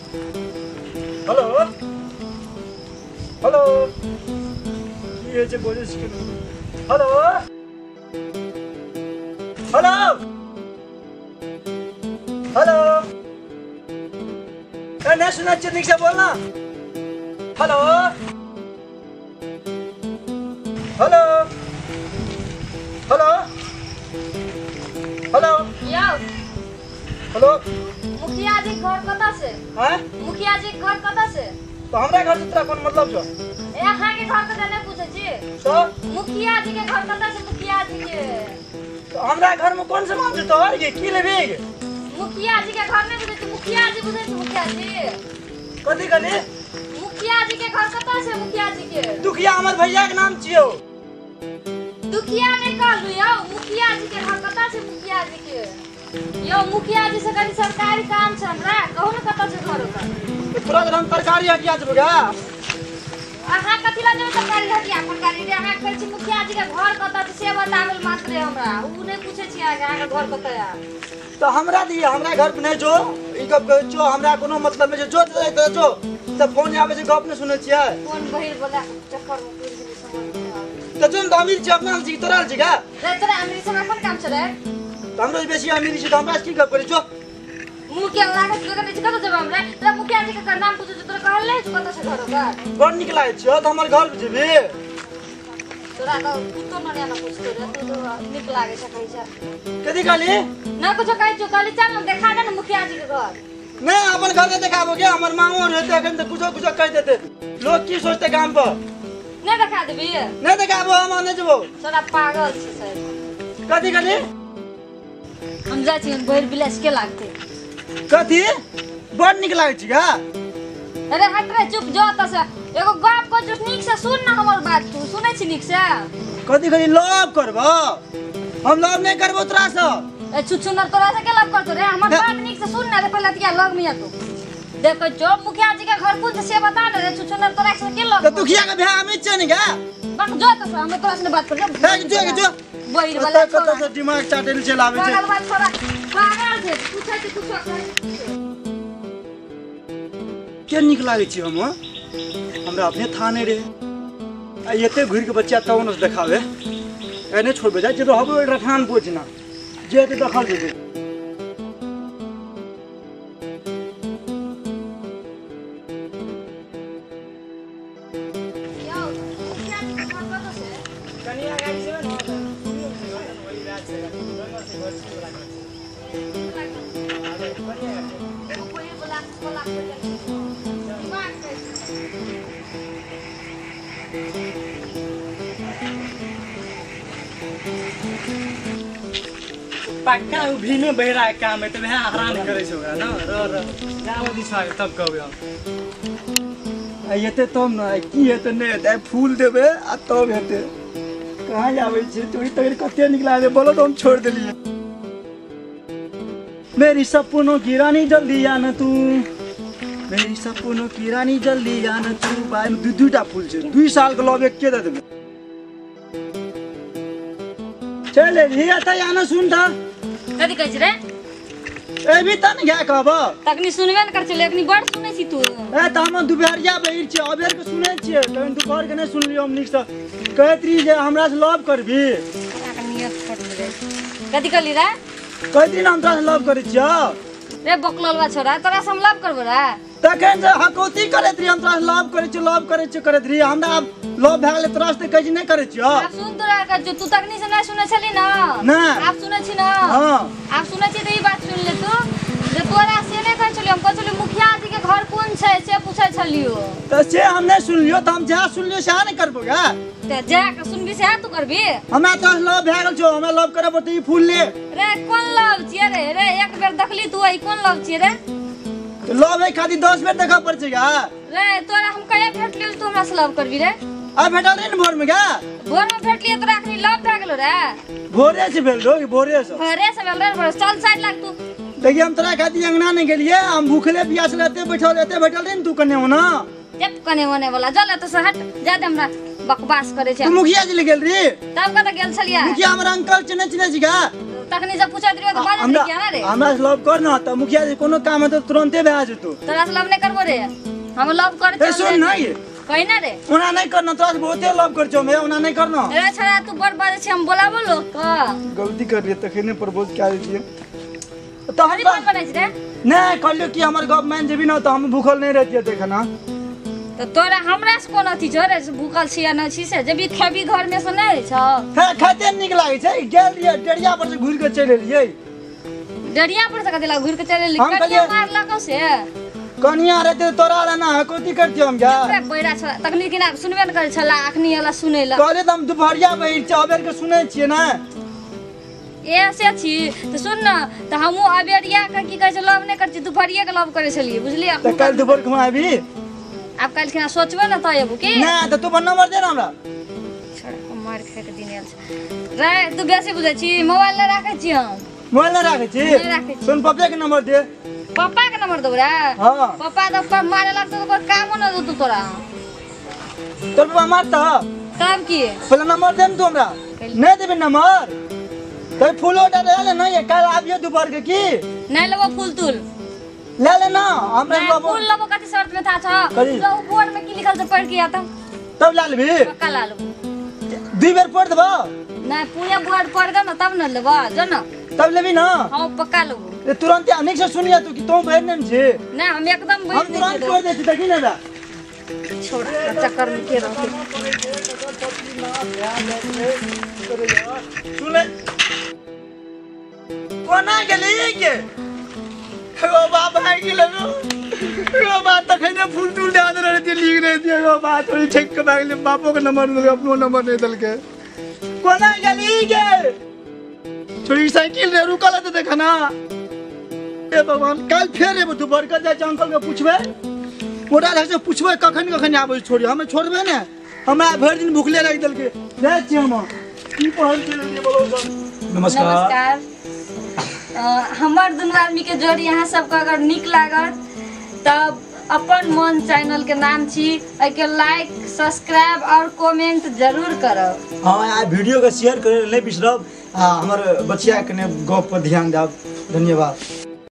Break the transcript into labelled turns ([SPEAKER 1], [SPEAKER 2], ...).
[SPEAKER 1] Hello hello ये जे बोले hello hello hello नहीं सुना ठीक से बोलना। Hello hello hello hello hello
[SPEAKER 2] मुखिया जी घर कता से?
[SPEAKER 1] हैं?
[SPEAKER 2] मुखिया जी घर कता से?
[SPEAKER 1] तो हमरा घर से तोरा कौन मतलब छो?
[SPEAKER 2] यहाँ के घर कता नहीं पूछे छी?
[SPEAKER 1] तो
[SPEAKER 2] मुखिया जी के घर कता से? मुखिया जी के
[SPEAKER 1] तो हमरा घर में कौन सामान छो तोहर के की लेबे?
[SPEAKER 2] मुखिया जी के घर नहीं पूछे छी? मुखिया जी पूछे छी? मुखिया जी
[SPEAKER 1] कथि कनी?
[SPEAKER 2] मुखिया जी के घर कता से? मुखिया जी के
[SPEAKER 1] दुखिया हमर भैया के नाम छियो।
[SPEAKER 2] दुखिया नहीं कहलू यो, मुखिया जी के घर कता से? मुखिया जी के यो मुखिया जी से कनी सरकारी काम छ हमरा, कहू न कता से घर ओकर।
[SPEAKER 1] तो तुरंत हम तरकारी हटिया जबगा।
[SPEAKER 2] अहाँ कथि ला जेबै तरकारी हटिया? सरकारी रे अहाँ कहै छी मुखिया जी के घर कता से से बतावेल मात्र हमरा, उ नहीं पूछे छी अहाँ के घर कता या।
[SPEAKER 1] तो हमरा दी हमरा घर पे नहीं जो ई गप जो हमरा कोनो मतलब में जो जो तो फोन आवे से गप नहीं सुनै छियै।
[SPEAKER 2] फोन बहिर बोला चक्कर में पूरी समझ में आवे।
[SPEAKER 1] तो तुम अमीर छी अपना छी तोरा छी का?
[SPEAKER 2] रे तोरा अमीर से अपन काम छ रे?
[SPEAKER 1] तो हमरो बेसी अमीर छी तो हमरा की गप करै छो?
[SPEAKER 2] मुंह के लागे तो कने कता जब हमरा तोरा मुखिया जी के नाम पूछे तोरा कहले कता से घर ओकर?
[SPEAKER 1] घर निकलाय छियो तो हमर घर जेबी।
[SPEAKER 2] तोरा तो कुत्तो न ना पूछतो रे, तू तो निक लागे छ कहै छ।
[SPEAKER 1] कथि कहली?
[SPEAKER 2] ना कुछ कहै छ, कहली चल न देखा दे न मुखिया जी के घर।
[SPEAKER 1] नहीं अपन घर नहीं देखाबो के हमर मांगो रहते अखन तो कुछ कुछ कह देते लोग की सोचते काम पर।
[SPEAKER 2] नहीं देखा देबी?
[SPEAKER 1] नहीं देखाबो हम नहीं जबो।
[SPEAKER 2] तोरा पागल छी सर।
[SPEAKER 1] कथि कहली?
[SPEAKER 2] हम जा छी बहिर बिलास के लागते।
[SPEAKER 1] कथि? बड़ निक लागे छी का?
[SPEAKER 2] अरे हट रे चुप जो त से एगो गप को जो निक से सुन ना हमर बात, तू सुनै छी निक से?
[SPEAKER 1] कथि कहली लव करबो? हम लव नहीं करबो तोरा से।
[SPEAKER 2] ए छुछुनर तोरा से के लव करतो रे? हमर बात निक से सुन ना रे, पहले तिया लग मिया तू। देखो जो मुखिया जी के घर कुछ से बता दे रे, छुछुनर तोरा से के लव।
[SPEAKER 1] तो दुखिया के भ्या अमित छ नि का?
[SPEAKER 2] बक जो त से हम तोरा से बात कर
[SPEAKER 1] जो
[SPEAKER 2] बहिर वाला
[SPEAKER 1] कत से दिमाग चाटेल चलावे छै।
[SPEAKER 2] पागल बात छोरा पागल छे, पूछै छी कुछ
[SPEAKER 1] के निक लागे छी हम? हमरा अपने था नहीं रे। आ एते घुर के बच्चा तब न देखावे एने छोड़बे जा जे रहबो रठान पोछना जे ते देखल जेबे।
[SPEAKER 2] यो मुखिया जी के घर कता से?
[SPEAKER 1] कनिया गाड़ी से न वही रात से
[SPEAKER 2] बहिर वाला दिमाग से
[SPEAKER 3] पक्का भी में बहरा काम है तो वह हैरान करे छोगा ना र जाओ दिशा तब कहबे हम
[SPEAKER 1] आ एते तब न की हेते नहीं हेते फूल देबे आ तब हेते। कहां जावे छी तू तो कते निकला दे बोलो तो हम छोड़ देलिए। मेरी सपनों की रानी जल्दी आना तू, मेरी सपनों की रानी जल्दी आना तू। भाई दुटा फूल छे 2 साल के लव एक के दे देबे। चले रे आता आना सुन था
[SPEAKER 2] कथि कहै रे?
[SPEAKER 1] ए भी तन क्या कहबो?
[SPEAKER 2] तकनी सुनबे न कर छले, अखनी बड़ सुनै छी तू।
[SPEAKER 1] ए त हम दुपहरिया बहिर छी अबेर के सुनै छियै तहन दुपहर के नहीं सुनलियो हम निक से। कहत रही जे हमरा से लव करबी।
[SPEAKER 2] कथि कहली रे?
[SPEAKER 1] कहत रही हम तोरा से लव करै छियो।
[SPEAKER 2] रे बकललवा छोरा तोरा से हम लव करबो रे?
[SPEAKER 1] तखन से हकौती करत रही हम तोरा से लव करै छियो करत रही। हमरा अब लव भए गेलै तोरा से कहै छी नहीं करै छियो।
[SPEAKER 2] अब सुन तोरा का जो तू तकनी से नहीं सुनै छली ना?
[SPEAKER 1] नहीं।
[SPEAKER 2] आप सुनै छी ना?
[SPEAKER 1] हां
[SPEAKER 2] आप सुनै छी त ई बात सुन ले तू जे तोरा से नहीं कहै छली, हम कहै छली मुखिया जी के घर कोन छै से पूछै छलियो।
[SPEAKER 1] त से हम नहीं सुनलियो त हम जहाँ सुनलियो सएह नहीं करबो गा।
[SPEAKER 2] ते जा के सुनबी से तू करबी?
[SPEAKER 1] हमरा तो लव भए गेल छौ, हमरा लव करबो त ई फूल ले।
[SPEAKER 2] रे कोन लव छियै रे? रे एक बेर देखली तू ई कोन लव छियै रे?
[SPEAKER 1] तो लव है खाली 10 बेर देखा पड़ छै गा।
[SPEAKER 2] रे तोरा हम कहिया भेट लियो तू हमरा से लव करबी रे?
[SPEAKER 1] आ भेटल रही न भोर में गा।
[SPEAKER 2] भोर में भेट लियो तोरा अखनी लव भए गेलो रे?
[SPEAKER 1] भोरे से भेल रो भोरे से।
[SPEAKER 2] भोरे से भेल रे? चल साइड लाग तू।
[SPEAKER 1] देखिए हम तोरा खातिर अंगना नहीं गेलिए, हम भूखले प्यास रहते बैठल रही न तू कने हो ना।
[SPEAKER 2] जब कने होने वाला जल तो से हट जा दे हमरा बकवास करे छै।
[SPEAKER 1] तू मुखिया जी ले गेल री?
[SPEAKER 2] तब कत गेल छलिया?
[SPEAKER 1] मुखिया हमर अंकल चिन्ह छी का?
[SPEAKER 2] तखनी जब पूछत रहियो तो बाजत
[SPEAKER 1] हमरा
[SPEAKER 2] रही ना रे
[SPEAKER 1] हमरा से लव कर ना त मुखिया जी कोनो काम है तो तुरंते भए जेतो
[SPEAKER 2] तोरा से लव नहीं करबो रे हम लव कर
[SPEAKER 1] ए सुन ना ये
[SPEAKER 2] कहि ना रे
[SPEAKER 1] ओना नहीं करना तोरा से बहुते लव कर छो मैं ओना नहीं करना
[SPEAKER 2] रे छोरा तू बड़ बाजे छी हम बोलाबो लोग का
[SPEAKER 1] गलती कर रही है तखने प्रपोज क्या दिए तो हम
[SPEAKER 2] हरी कौन बनाई रे
[SPEAKER 1] नहीं कहलियो कि हमर गवर्नमेंट जेबी ना तो हम भूखल नहीं रहतिए देखना
[SPEAKER 2] तो तोरा हमरा से कोन अथी छ रे भूखल छी या न छी से जब खेबी घर में से नहीं छ
[SPEAKER 1] है खाते निक लागे छै गेल रिए डेरिया पर से घुर के चले रिए
[SPEAKER 2] डरिया पर से कदेला घुर के चले
[SPEAKER 1] हम
[SPEAKER 2] लिखिया
[SPEAKER 1] कहलिए-
[SPEAKER 2] मार लगो से
[SPEAKER 1] कनिया रहते तोरा रहना है कोती करती हम जा
[SPEAKER 2] रे बैरा छ तखनी किना सुनबे न करे छला अखनी एला सुनेला
[SPEAKER 1] कहले त हम दुपहरिया बैठ छ अबेर के सुनै छियै ना
[SPEAKER 2] ऐसे छी तो सुन न तो हमहू अबेरिया का की कहै छ लव नहीं करती दुपहरिया के लव करे छलिए बुझलिए
[SPEAKER 1] त कल दुपहर घुमा आबी
[SPEAKER 2] आप कल के सोचबे न त एबू की
[SPEAKER 1] ना त तू नंबर दे ना हमरा
[SPEAKER 2] छोड़ मार खाए के दिन आयल छ रे तू बेसी बुझै छी मोबाइल न राखै छी हम
[SPEAKER 1] मोबाइल ना राखे छी
[SPEAKER 2] नहीं राखै छी।
[SPEAKER 1] सुन पप्पे के नंबर दे
[SPEAKER 2] पापा के नंबर दो रे
[SPEAKER 1] हां
[SPEAKER 2] पापा तो पर मारे लगतो तो कोई काम न दो तोरा
[SPEAKER 1] तोर पापा मारता
[SPEAKER 2] काम की
[SPEAKER 1] पहले नंबर दे तू हमरा नहीं देबे नंबर तो फूल ऑर्डर ले ना ये कल आबियो दोपहर के की
[SPEAKER 2] नहीं लेबो फूल तूल
[SPEAKER 1] ले ले ना हमरा
[SPEAKER 2] नहीं,
[SPEAKER 1] बाबू
[SPEAKER 2] फूल लेबो कथी शर्त में था छ
[SPEAKER 1] कथी?
[SPEAKER 2] तो बोर्ड में की लिखल छ पढ़ के आता
[SPEAKER 1] तब ला लेबी
[SPEAKER 2] पक्का ला लेबो
[SPEAKER 1] दुई बेर पढ़ देबो
[SPEAKER 2] नहीं पूरा बोर्ड पढ़ ग न तब न लेबो जो न
[SPEAKER 1] तब लेबी ना
[SPEAKER 2] हां पक्का लेबो
[SPEAKER 1] ये तुरंत अनेक से सुनिया तू कि तुम बहन नहीं छे
[SPEAKER 2] नहीं हम एकदम
[SPEAKER 1] हम तुरंत कह देती तकी ना बा
[SPEAKER 2] छोड़ चक्कर में के रहो
[SPEAKER 1] सुने कोना गेली के ओ बाप है कि लगो ओ बात तक है फूल तूल दे आदर रहती लिख रही थी ओ बात थोड़ी ठीक के बागले बापो का नंबर दे अपनो नंबर नहीं दल के कोना गेली के थोड़ी साइकिल रे रुकल त देखना ए भगवान कल फेर एबो दोपहर के जाय अंकल के पूछबे मोटा से पूछबे कखन कखन आबै छोड़ी हमें छोड़बे ने हमरा भर दिन भूखले रह दल के जाय छी हम की पहल के लिए बोलो
[SPEAKER 2] नमस्कार हमार दुनू आदमी के जोड़ी यहाँ सबके अगर निक लागत तब अपन मन चैनल के नाम छी एके लाइक सब्सक्राइब और कमेंट जरूर करब
[SPEAKER 1] हाँ आ वीडियो के शेयर करे नहीं बिसरब आ हमर बच्चिया के गप पर ध्यान देब धन्यवाद।